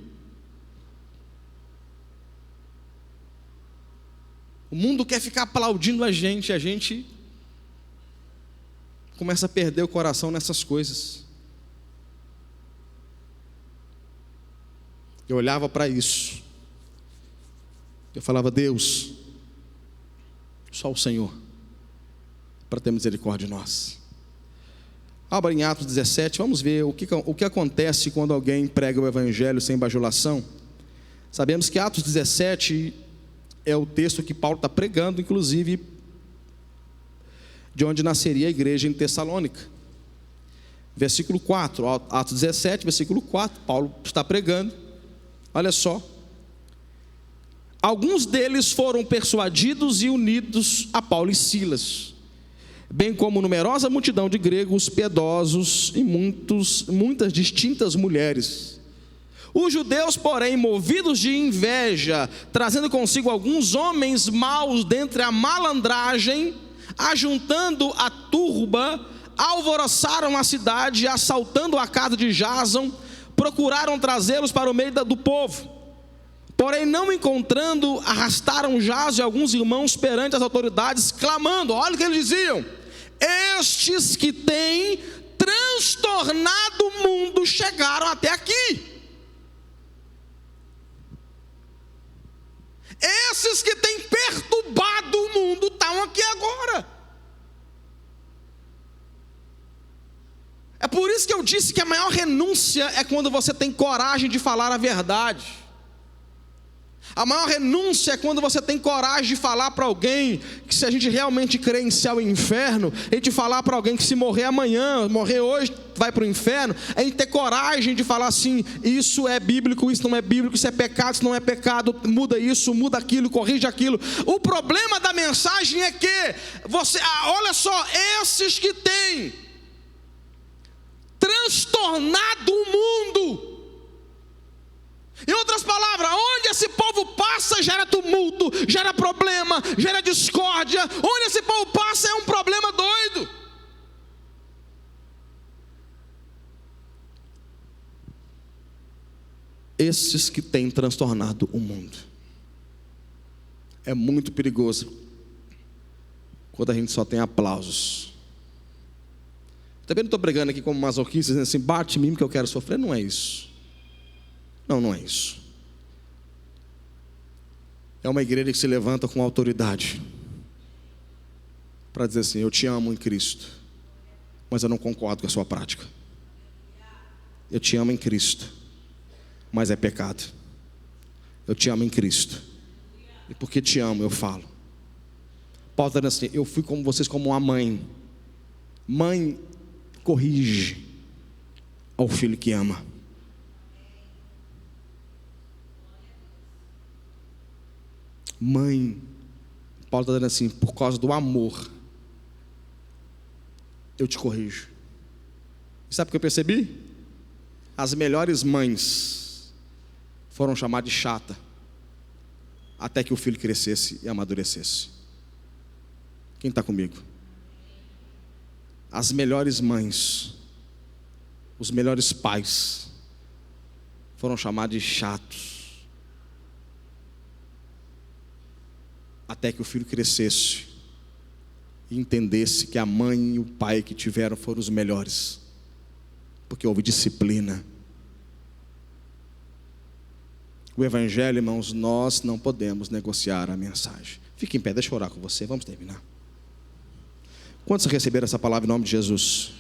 O mundo quer ficar aplaudindo a gente começa a perder o coração nessas coisas. Eu olhava para isso, eu falava: Deus, só o Senhor para ter misericórdia de nós. Abra em Atos 17, vamos ver o que acontece quando alguém prega o evangelho sem bajulação. Sabemos que Atos 17 é o texto que Paulo está pregando, inclusive de onde nasceria a igreja em Tessalônica. Versículo 4, Atos 17, versículo 4, Paulo está pregando. Olha só: alguns deles foram persuadidos e unidos a Paulo e Silas, bem como numerosa multidão de gregos piedosos e muitas distintas mulheres. Os judeus, porém, movidos de inveja, trazendo consigo alguns homens maus dentre a malandragem, ajuntando a turba, alvoroçaram a cidade, assaltando a casa de Jason, procuraram trazê-los para o meio do povo. Porém, não encontrando, arrastaram Jason e alguns irmãos perante as autoridades, clamando. Olha o que eles diziam: estes que têm transtornado o mundo chegaram até aqui. Esses que têm perturbado o mundo estão aqui agora. É por isso que eu disse que a maior renúncia é quando você tem coragem de falar a verdade. A maior renúncia é quando você tem coragem de falar para alguém que, se a gente realmente crê em céu e inferno, a gente falar para alguém que se morrer amanhã, morrer hoje, vai para o inferno, a gente ter coragem de falar assim: isso é bíblico, isso não é bíblico, isso é pecado, isso não é pecado, muda isso, muda aquilo, corrige aquilo. O problema da mensagem é que olha só, esses que têm transtornado o mundo. Em outras palavras, onde esse povo passa gera tumulto, gera problema, gera discórdia. Onde esse povo passa é um problema doido. Esses que têm transtornado o mundo. É muito perigoso quando a gente só tem aplausos. Também não estou pregando aqui como masoquista, dizendo assim: bate em mim que eu quero sofrer. Não é isso. Não é isso. É uma igreja que se levanta com autoridade para dizer assim: eu te amo em Cristo, mas eu não concordo com a sua prática. Eu te amo em Cristo, mas é pecado. Eu te amo em Cristo, e porque te amo eu falo. Paulo está dizendo assim: eu fui como vocês, como uma mãe. Mãe corrige ao filho que ama. Mãe, Paulo está dizendo assim: por causa do amor, eu te corrijo. E sabe o que eu percebi? As melhores mães foram chamadas de chata, até que o filho crescesse e amadurecesse. Quem está comigo? As melhores mães, os melhores pais foram chamados de chatos, até que o filho crescesse e entendesse que a mãe e o pai que tiveram foram os melhores, porque houve disciplina. O Evangelho, irmãos, nós não podemos negociar a mensagem. Fique em pé, deixa eu orar com você, vamos terminar. Quantos receberam essa palavra em nome de Jesus?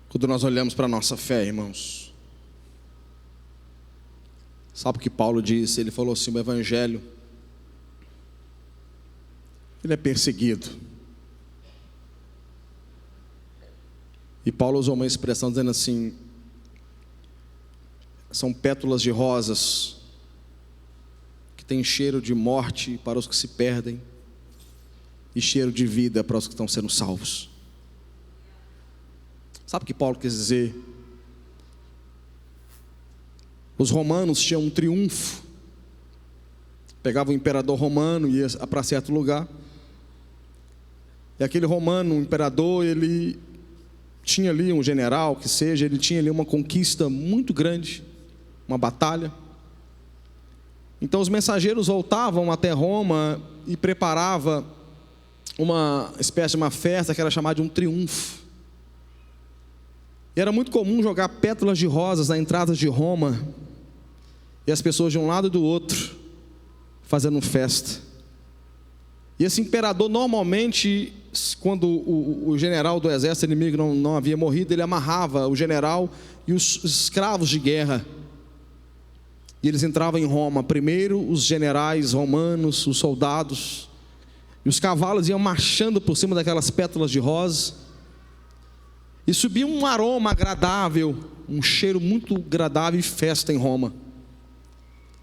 Quando nós olhamos para a nossa fé, irmãos, sabe o que Paulo disse? Ele falou assim: o Evangelho, ele é perseguido. E Paulo usou uma expressão dizendo assim: são pétalas de rosas que têm cheiro de morte para os que se perdem e cheiro de vida para os que estão sendo salvos. Sabe o que Paulo quis dizer? Os romanos tinham um triunfo. Pegava o imperador romano e ia para certo lugar. E aquele romano, o imperador, ele tinha ali um general, que seja, ele tinha ali uma conquista muito grande, uma batalha. Então os mensageiros voltavam até Roma e preparava uma espécie de uma festa que era chamada de um triunfo. E era muito comum jogar pétalas de rosas na entrada de Roma, e as pessoas de um lado e do outro fazendo festa. E esse imperador normalmente, quando o general do exército inimigo não havia morrido, ele amarrava o general e os escravos de guerra, e eles entravam em Roma. Primeiro os generais romanos, os soldados, e os cavalos iam marchando por cima daquelas pétalas de rosas. E subia um aroma agradável, um cheiro muito agradável e festa em Roma.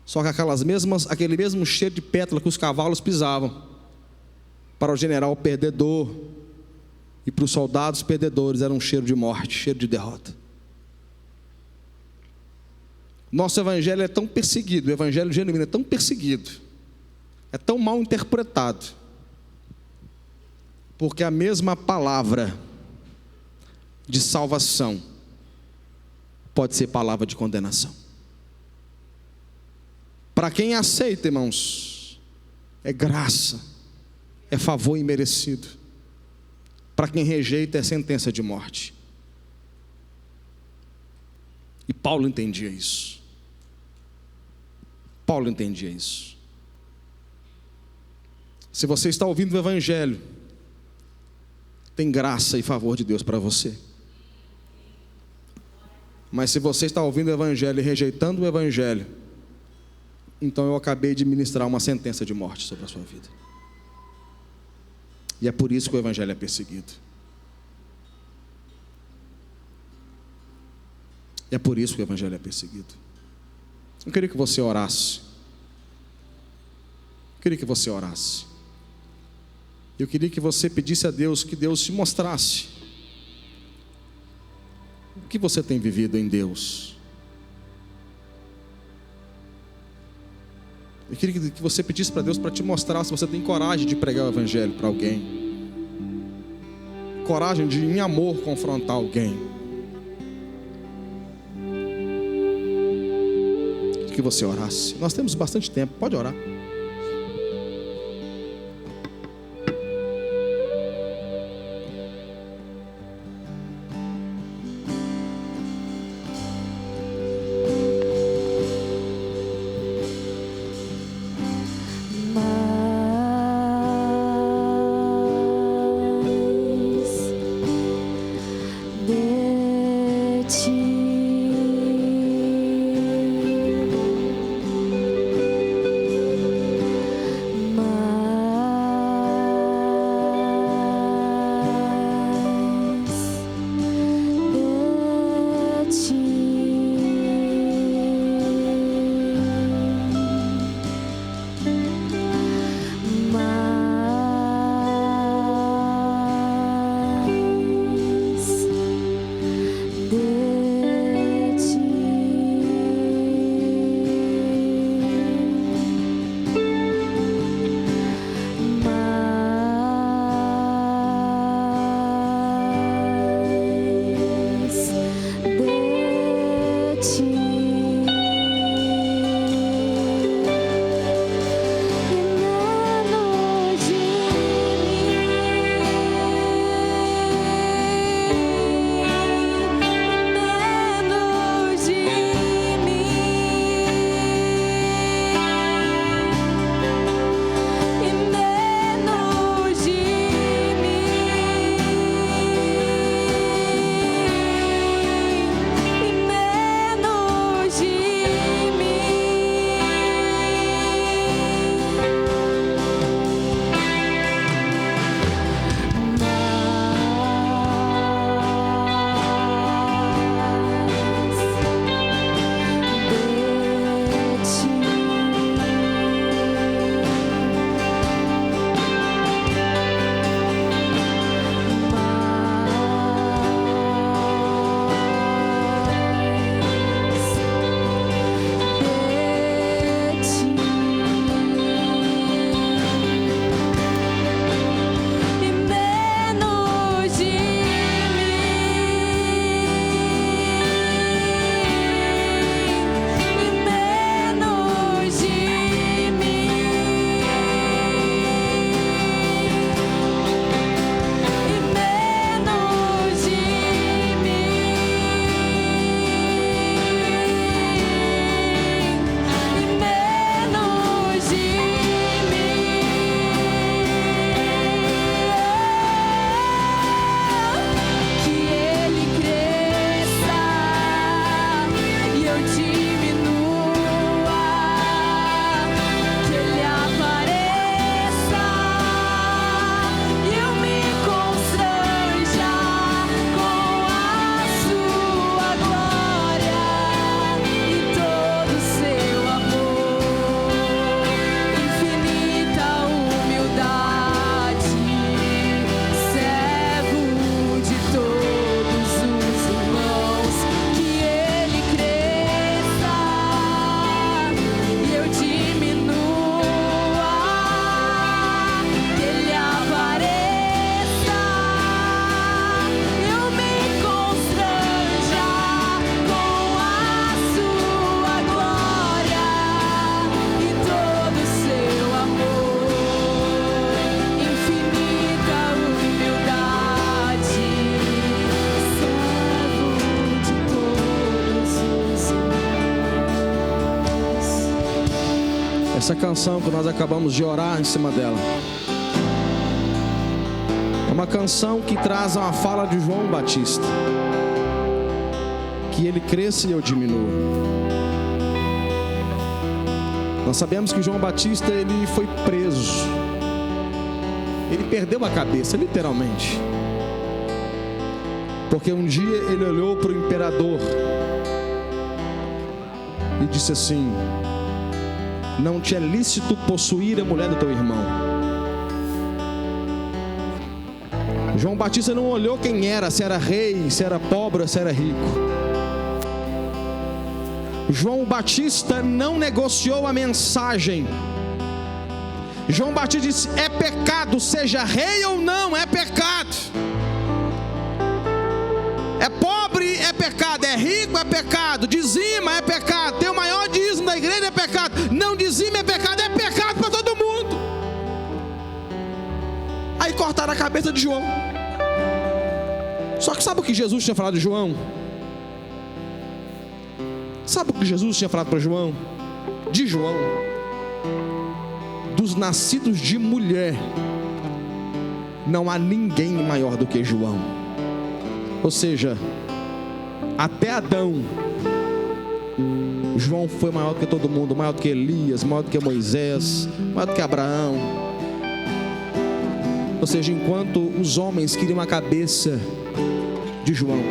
Só que aquele mesmo cheiro de pétala que os cavalos pisavam, para o general perdedor e para os soldados perdedores, era um cheiro de morte, cheiro de derrota. Nosso evangelho é tão perseguido, o evangelho genuíno é tão perseguido, é tão mal interpretado, porque a mesma palavra de salvação pode ser palavra de condenação. Para quem aceita, irmãos, é graça, é favor imerecido. Para quem rejeita, é sentença de morte. E Paulo entendia isso. Paulo entendia isso. Se você está ouvindo o Evangelho, tem graça e favor de Deus para você. Mas se você está ouvindo o Evangelho e rejeitando o Evangelho, então eu acabei de ministrar uma sentença de morte sobre a sua vida. E é por isso que o Evangelho é perseguido. E é por isso que o Evangelho é perseguido. Eu queria que você orasse. Eu queria que você orasse. Eu queria que você pedisse a Deus que Deus te mostrasse o que você tem vivido em Deus. Eu queria que você pedisse para Deus para te mostrar se você tem coragem de pregar o Evangelho para alguém, coragem de, em amor, confrontar alguém. Que você orasse. Nós temos bastante tempo, pode orar. Essa canção que nós acabamos de orar em cima dela é uma canção que traz uma fala de João Batista, que ele cresça e eu diminua. Nós sabemos que João Batista, ele foi preso, ele perdeu a cabeça, literalmente, porque um dia ele olhou para o imperador e disse assim: não te é lícito possuir a mulher do teu irmão. João Batista não olhou quem era, se era rei, se era pobre, se era rico. João Batista não negociou a mensagem. João Batista disse: é pecado, seja rei ou não, é pecado. É pobre, é pecado. É rico, é pecado. Dizima, é pecado. Tem o maior dízimo da igreja, é pecado. Não dizima, é pecado para todo mundo. Aí cortaram a cabeça de João. Só que sabe o que Jesus tinha falado de João? Sabe o que Jesus tinha falado para João? De João: dos nascidos de mulher, não há ninguém maior do que João. Ou seja, até Adão, João foi maior do que todo mundo, maior do que Elias, maior do que Moisés, maior do que Abraão. Ou seja, enquanto os homens queriam a cabeça de João,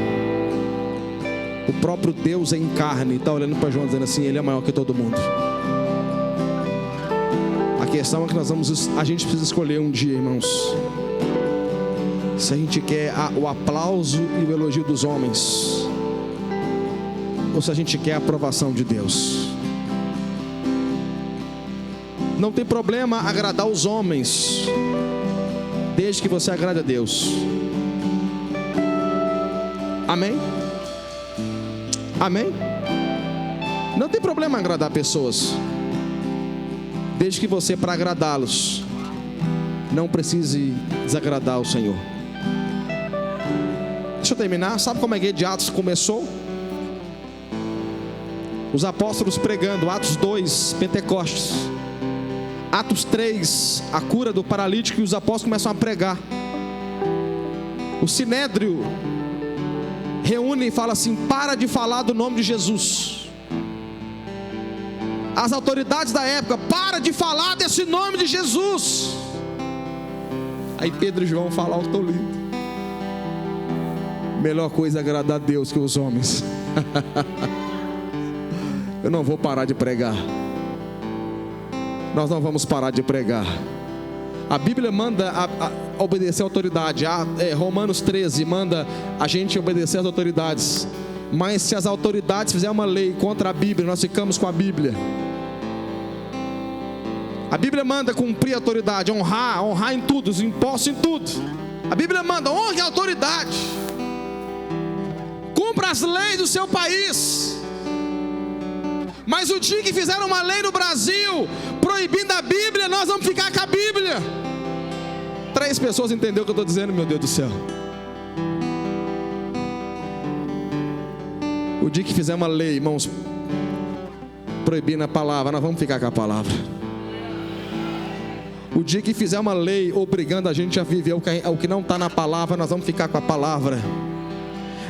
o próprio Deus em carne está olhando para João dizendo assim: ele é maior que todo mundo. A questão é que a gente precisa escolher um dia, irmãos, se a gente quer o aplauso e o elogio dos homens, ou se a gente quer a aprovação de Deus. Não tem problema agradar os homens, desde que você agrade a Deus. Amém? Amém? Não tem problema agradar pessoas, desde que você, para agradá-los, não precise desagradar o Senhor. Deixa eu terminar. Sabe como a igreja de Atos começou? Os apóstolos pregando. Atos 2, Pentecostes. Atos 3, a cura do paralítico, e os apóstolos começam a pregar. O Sinédrio reúne e fala assim: para de falar do nome de Jesus. As autoridades da época: para de falar desse nome de Jesus. Aí Pedro e João falam: eu estou lindo. Melhor coisa é agradar a Deus que os homens. Eu não vou parar de pregar. Nós não vamos parar de pregar. A Bíblia manda a obedecer a autoridade. Romanos 13 manda a gente obedecer às autoridades. Mas se as autoridades fizerem uma lei contra a Bíblia, nós ficamos com a Bíblia. A Bíblia manda cumprir a autoridade, honrar em tudo, os impostos em tudo. A Bíblia manda: honre a autoridade, cumpra as leis do seu país. Mas o dia que fizeram uma lei no Brasil proibindo a Bíblia, nós vamos ficar com a Bíblia. 3 pessoas entenderam o que eu estou dizendo, meu Deus do céu. O dia que fizer uma lei, irmãos, proibindo a palavra, nós vamos ficar com a palavra. O dia que fizer uma lei obrigando a gente a viver o que não está na palavra, nós vamos ficar com a palavra.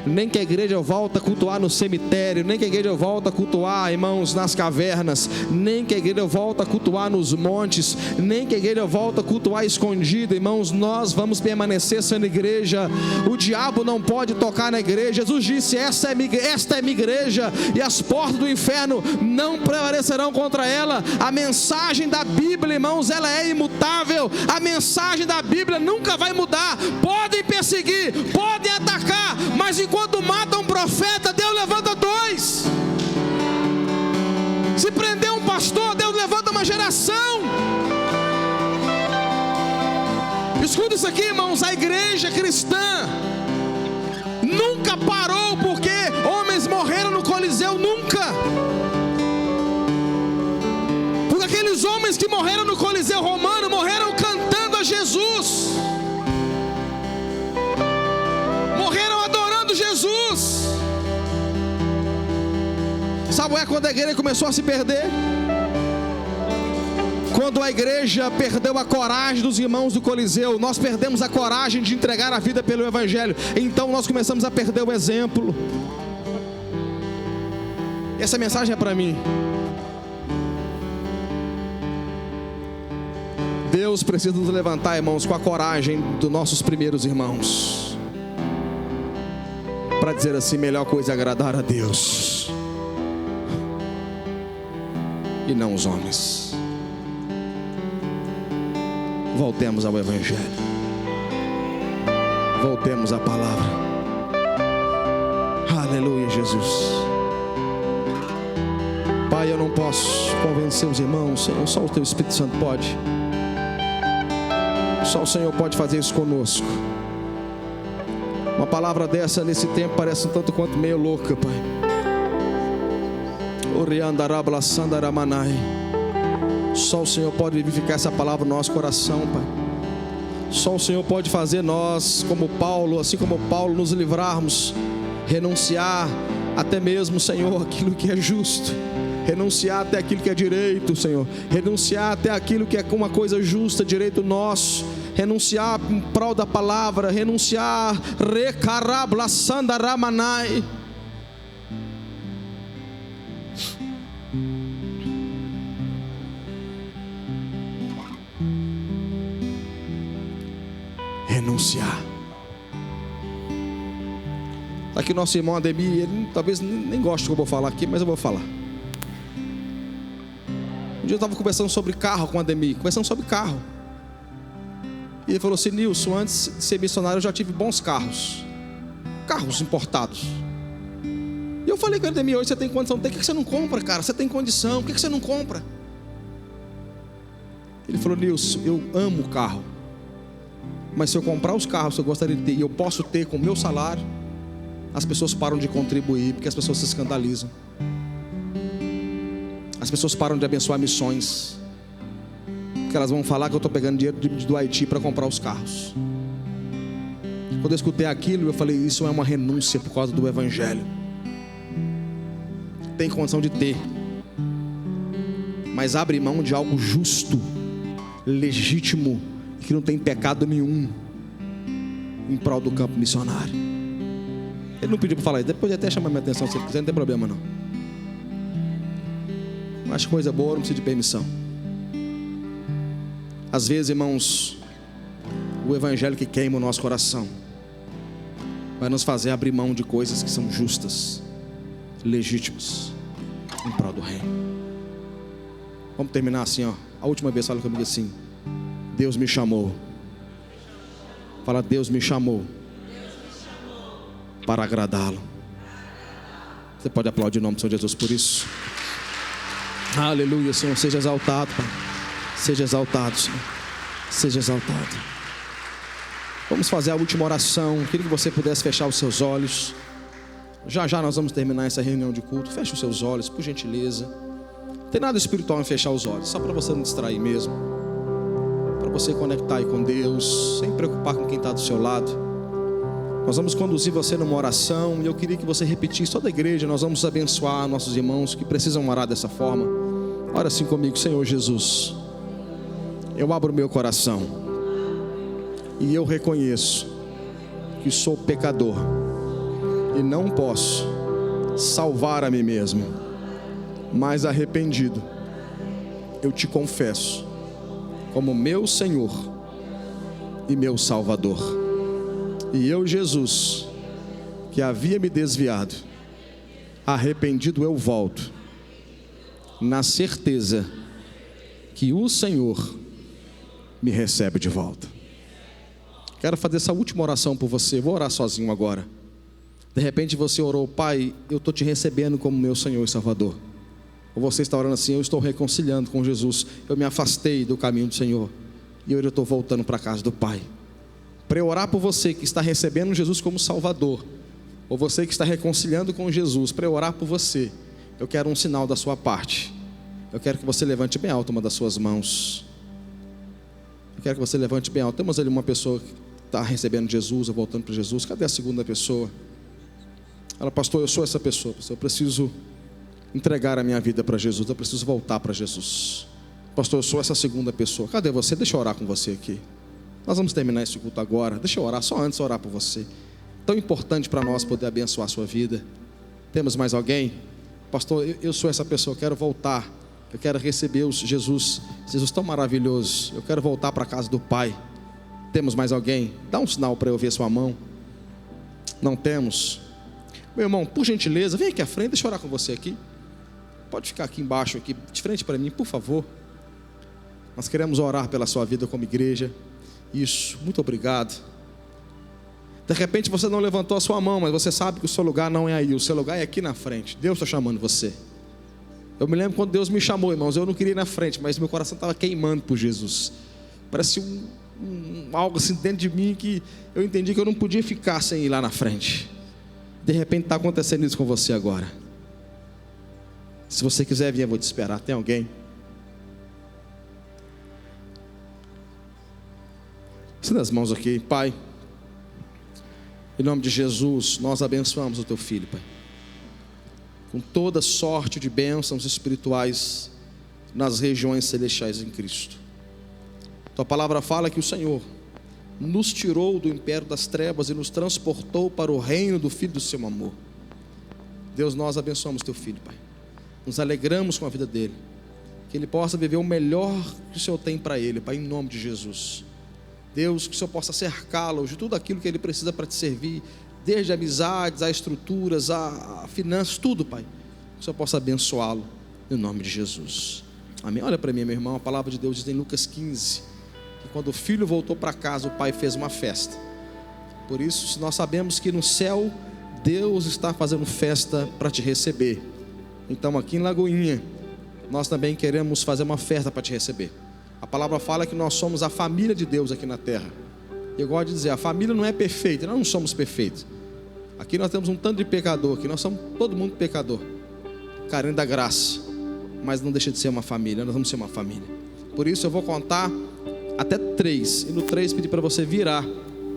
Nem que a igreja volta a cultuar no cemitério, nem que a igreja volta a cultuar, irmãos, nas cavernas, nem que a igreja volta a cultuar nos montes, nem que a igreja volta a cultuar escondida, irmãos, nós vamos permanecer sendo igreja. O diabo não pode tocar na igreja. Jesus disse: esta é minha igreja, e as portas do inferno não prevalecerão contra ela. A mensagem da Bíblia, irmãos, ela é imutável. A mensagem da Bíblia nunca vai mudar. Podem perseguir, podem atacar, mas enquanto matam um profeta, Deus levanta 2. Se prender um pastor, Deus levanta uma geração. Escuta isso aqui, irmãos: a igreja cristã nunca parou porque homens morreram no Coliseu, nunca. Porque aqueles homens que morreram no Coliseu romano morreram cantando a Jesus, morreram adorando Jesus. Sabe quando a igreja começou a se perder? Quando a igreja perdeu a coragem dos irmãos do Coliseu, nós perdemos a coragem de entregar a vida pelo Evangelho. Então nós começamos a perder o exemplo. Essa mensagem é para mim. Deus precisa nos levantar, irmãos, com a coragem dos nossos primeiros irmãos, para dizer assim: melhor coisa é agradar a Deus e não os homens. Voltemos ao Evangelho, voltemos à palavra. Aleluia, Jesus. Pai, eu não posso convencer os irmãos, Senhor, só o Teu Espírito Santo pode. Só o Senhor pode fazer isso conosco. Uma palavra dessa nesse tempo parece um tanto quanto meio louca, Pai. Só o Senhor pode vivificar essa palavra no nosso coração, Pai. Só o Senhor pode fazer nós, como Paulo, assim como Paulo, nos livrarmos, renunciar até mesmo, Senhor, aquilo que é justo, renunciar até aquilo que é direito, Senhor, renunciar até aquilo que é uma coisa justa, direito nosso, renunciar em prol da palavra, renunciar, recarablaçandaramanai. Renunciar. Aqui nosso irmão Ademir, ele talvez nem goste do que eu vou falar aqui, mas eu vou falar. Um dia eu estava conversando sobre carro com o Ademir, conversando sobre carro. E ele falou assim: Nilson, antes de ser missionário eu já tive bons carros, carros importados. E eu falei com o Ademir: hoje você tem condição, por que você não compra, cara? Você tem condição, por que você não compra? Ele falou: Nilson, eu amo o carro, mas se eu comprar os carros que eu gostaria de ter e eu posso ter com o meu salário, as pessoas param de contribuir, porque as pessoas se escandalizam. As pessoas param de abençoar missões, porque elas vão falar que eu estou pegando dinheiro do Haiti para comprar os carros. Quando eu escutei aquilo, eu falei: isso é uma renúncia por causa do Evangelho. Tem condição de ter, mas abre mão de algo justo, legítimo, que não tem pecado nenhum, em prol do campo missionário. Ele não pediu para falar isso, depois até chamar minha atenção, se ele quiser, não tem problema não. Mas coisa boa, não precisa de permissão. Às vezes, irmãos, o Evangelho que queima o nosso coração vai nos fazer abrir mão de coisas que são justas, legítimas, em prol do reino. Vamos terminar assim, ó. A última vez fala comigo assim: Deus me chamou. Fala: Deus me chamou para agradá-lo. Você pode aplaudir o nome do Senhor Jesus por isso. Aleluia, Senhor, seja exaltado, Pai. Seja exaltado, Senhor. Seja exaltado. Vamos fazer a última oração. Queria que você pudesse fechar os seus olhos. Já já nós vamos terminar essa reunião de culto. Feche os seus olhos, por gentileza. Não tem nada espiritual em fechar os olhos, só para você não distrair mesmo, para você conectar aí com Deus, sem preocupar com quem está do seu lado. Nós vamos conduzir você numa oração, e eu queria que você repetisse, toda a igreja. Nós vamos abençoar nossos irmãos que precisam orar dessa forma. Ora assim comigo: Senhor Jesus, eu abro meu coração e eu reconheço que sou pecador e não posso salvar a mim mesmo, mas arrependido, eu te confesso como meu Senhor e meu Salvador. E eu, Jesus, que havia me desviado, arrependido eu volto, na certeza que o Senhor me recebe de volta. Quero fazer essa última oração por você. Vou orar sozinho agora. De repente você orou: Pai, eu estou te recebendo como meu Senhor e Salvador. Ou você está orando assim: eu estou reconciliando com Jesus, eu me afastei do caminho do Senhor e hoje eu estou voltando para a casa do Pai. Para eu orar por você que está recebendo Jesus como Salvador, ou você que está reconciliando com Jesus, para eu orar por você, eu quero um sinal da sua parte. Eu quero que você levante bem alto uma das suas mãos. Eu quero que você levante bem alto. Temos ali uma pessoa que está recebendo Jesus ou voltando para Jesus. Cadê a segunda pessoa? Ela: pastor, eu sou essa pessoa. Eu preciso entregar a minha vida para Jesus. Eu preciso voltar para Jesus. Pastor, eu sou essa segunda pessoa. Cadê você? Deixa eu orar com você aqui. Nós vamos terminar esse culto agora. Deixa eu orar, só antes de orar por você. Tão importante para nós poder abençoar a sua vida. Temos mais alguém? Pastor, eu sou essa pessoa, eu quero voltar. Eu quero receber Jesus tão maravilhoso. Eu quero voltar para a casa do Pai. Temos mais alguém? Dá um sinal para eu ver sua mão. Não temos? Meu irmão, por gentileza, vem aqui à frente, deixa eu orar com você aqui. Pode ficar aqui embaixo, aqui, de frente para mim, por favor. Nós queremos orar pela sua vida como igreja. Isso, muito obrigado. De repente você não levantou a sua mão, mas você sabe que o seu lugar não é aí. O seu lugar é aqui na frente. Deus está chamando você. Eu me lembro quando Deus me chamou, irmãos. Eu não queria ir na frente, mas meu coração estava queimando por Jesus. Parece algo assim dentro de mim que eu entendi que eu não podia ficar sem ir lá na frente. De repente está acontecendo isso com você agora. Se você quiser vir, eu vou te esperar. Tem alguém? Estenda as mãos aqui. Pai, em nome de Jesus, nós abençoamos o teu filho, Pai, com toda sorte de bênçãos espirituais nas regiões celestiais em Cristo. Tua palavra fala que o Senhor nos tirou do império das trevas e nos transportou para o reino do Filho do seu amor. Deus, nós abençoamos teu filho, Pai. Nos alegramos com a vida dele, que ele possa viver o melhor que o Senhor tem para ele, Pai, em nome de Jesus. Deus, que o Senhor possa cercá-lo de tudo aquilo que ele precisa para te servir, desde amizades, a estruturas, a finanças, tudo, Pai. Que o Senhor possa abençoá-lo, em nome de Jesus. Amém. Olha para mim, meu irmão, a palavra de Deus diz em Lucas 15, que quando o filho voltou para casa, o pai fez uma festa. Por isso, se nós sabemos que no céu Deus está fazendo festa para te receber, então aqui em Lagoinha nós também queremos fazer uma festa para te receber. A palavra fala que nós somos a família de Deus aqui na terra. Eu gosto de dizer, a família não é perfeita, nós não somos perfeitos. Aqui nós temos um tanto de pecador, aqui nós somos todo mundo pecador, carente da graça, mas não deixa de ser uma família. Nós vamos ser uma família. Por isso eu vou contar até 3, e no 3 pedir para você virar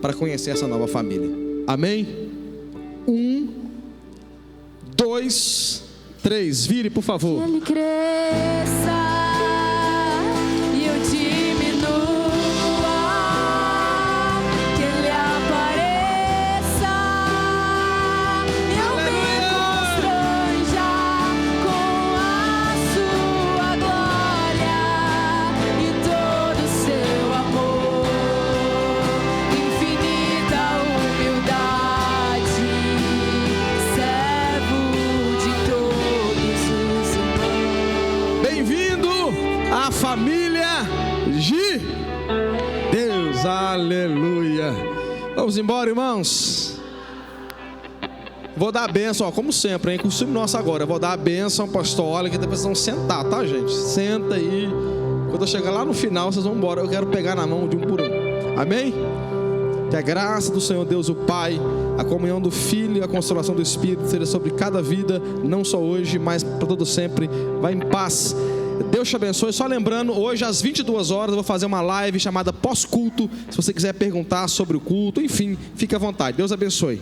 para conhecer essa nova família. Amém? 1, 2, 3, vire por favor. Que ele cresça e eu diminua, que ele apareça e eu me constranja com a sua glória e todo o seu amor, infinita humildade, servo de todos os irmãos. Bem-vindo à família de Deus, aleluia. Vamos embora, irmãos. Vou dar a bênção, ó, como sempre, hein? Costume nosso agora. Eu vou dar a bênção apostólica e depois vocês vão sentar, tá, gente? Senta aí. Quando eu chegar lá no final, vocês vão embora. Eu quero pegar na mão de um por um. Amém? Que a graça do Senhor Deus, o Pai, a comunhão do Filho e a consolação do Espírito seja sobre cada vida, não só hoje, mas para todo sempre. Vai em paz. Deus te abençoe. Só lembrando, hoje às 22 horas eu vou fazer uma live chamada pós-culto. Se você quiser perguntar sobre o culto, enfim, fique à vontade. Deus abençoe.